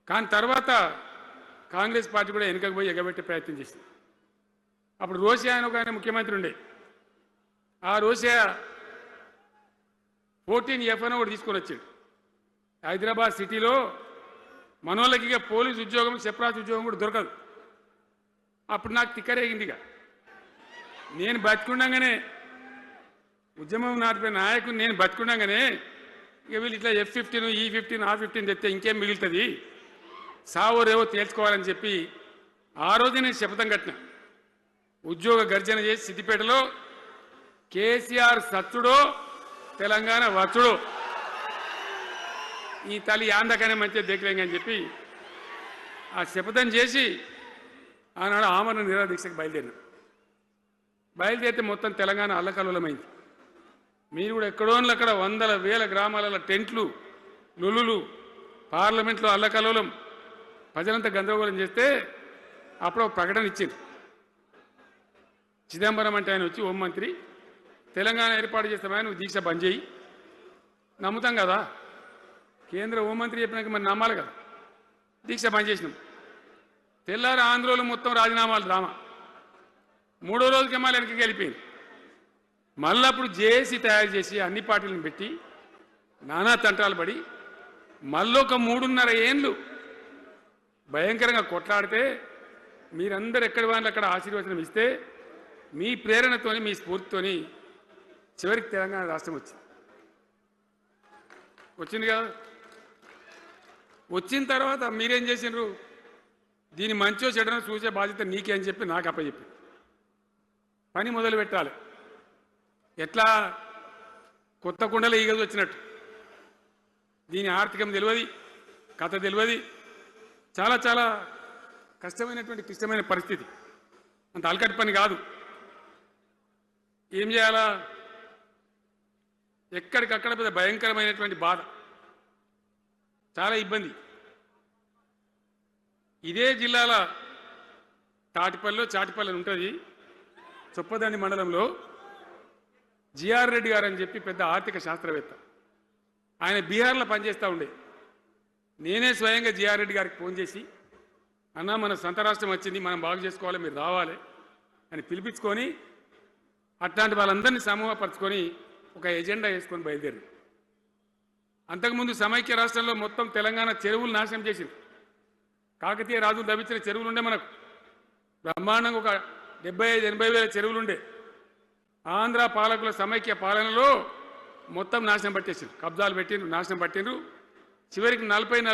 కానీ తర్వాత కాంగ్రెస్ పార్టీ కూడా వెనుకకు పోయి ఎగబెట్టే ప్రయత్నం చేసింది. అప్పుడు రోసియా అని ఒక ఆయన ముఖ్యమంత్రి ఉండే. ఆ రోసియా 14F అని ఒకటి తీసుకొని వచ్చాడు. హైదరాబాద్ సిటీలో మనోళ్ళకి ఇక పోలీసు ఉద్యోగం సెపరేట్ ఉద్యోగం కూడా దొరకదు. అప్పుడు నాకు తిక్కరేగిందిగా. నేను బతికుండగానే ఉద్యమం నాటిపోయిన నాయకుడు నేను బతికుండగానే ఇక వీళ్ళు ఇట్లా F-15 E-15 R-15 తెస్తే ఇంకేం మిగులుతుంది, సావో రేవో తేల్చుకోవాలని చెప్పి ఆ రోజు నేను శపథం కట్టిన. ఉద్యోగ గర్జన చేసి సిద్దిపేటలో కేసీఆర్ సచ్చుడో తెలంగాణ వచ్చుడో ఈ తల్లి ఆందకనే మంచిగా దేకలేంగా అని చెప్పి ఆ శపథం చేసి ఆనాడు ఆమరణ నిరాహార దీక్షకు బయలుదేరితే మొత్తం తెలంగాణ అల్లకల్లోలమైంది. మీరు కూడా ఎక్కడోన్లు అక్కడ వందల వేల గ్రామాలలో టెంట్లు లొల్లులు, పార్లమెంట్లో అల్లకల్లోలం, ప్రజలంతా గందరగోళం చేస్తే అప్పుడు ఒక ప్రకటన ఇచ్చింది. చిదంబరం అంటే ఆయన వచ్చి హోంమంత్రి, తెలంగాణ ఏర్పాటు చేస్తామని నువ్వు దీక్ష బంద్ చేయి. నమ్ముతాం కదా, కేంద్ర హోంమంత్రి చెప్పినాక మరి నమ్మాలి కదా. దీక్ష బంద్ చేసినాం. తెల్లారి ఆంధ్రోలు మొత్తం రాజీనామాలు డ్రామా. మూడో రోజుకి మళ్ళీ వెనక్కి వెళ్ళిపోయింది. మళ్ళీ అప్పుడు జేఏసీ తయారు చేసి అన్ని పార్టీలను పెట్టి నానా తంటాలు పడి మళ్ళొక 3.5 ఏళ్ళు భయంకరంగా కొట్లాడితే మీరందరూ ఎక్కడి వాళ్ళు అక్కడ ఆశీర్వచనం ఇస్తే మీ ప్రేరణతోని మీ స్ఫూర్తితోని చివరికి తెలంగాణ రాష్ట్రం వచ్చింది కదా. వచ్చిన తర్వాత మీరేం చేసినారు, దీని మంచో చెడనో చూసే బాధ్యత నీకే అని చెప్పి నాకు అప్పచెప్పి పని మొదలు పెట్టాలి. ఎట్లా కొత్త కుండలో ఈగలు వచ్చినట్టు. దీని ఆర్థికం తెలియదు, కథ తెలియదు, చాలా చాలా కష్టమైనటువంటి క్లిష్టమైన పరిస్థితి. అంత అలకటి పని కాదు. ఏం చేయాలా, ఎక్కడికక్కడ పెద్ద భయంకరమైనటువంటి బాధ, చాలా ఇబ్బంది. ఇదే జిల్లాల చాటిపల్లి ఉంటుంది, చొప్పదండి మండలంలో జిఆర్ రెడ్డి గారు అని చెప్పి పెద్ద ఆర్థిక శాస్త్రవేత్త. ఆయన బీహార్లో పనిచేస్తూ ఉండే. నేనే స్వయంగా జిఆర్ రెడ్డి గారికి ఫోన్ చేసి, అన్నా మన సొంత రాష్ట్రం వచ్చింది, మనం బాగు చేసుకోవాలి, మీరు రావాలి అని పిలిపించుకొని అట్లాంటి వాళ్ళందరినీ సమూహపరచుకొని ఒక ఎజెండా వేసుకొని బయలుదేరి. అంతకుముందు సమైక్య రాష్ట్రంలో మొత్తం తెలంగాణ చెరువులు నాశనం చేసింది. కాకతీయ రాజులు లభించిన చెరువులు ఉండే మనకు బ్రహ్మాండంగా ఒక 75-80 వేల చెరువులు ఉండే. ఆంధ్ర పాలకుల సమైక్య పాలనలో మొత్తం నాశనం పట్టేసిండ్రు, కబ్జాలు పెట్టిండ్రు, నాశనం పట్టిండ్రు. చివరికి 40-45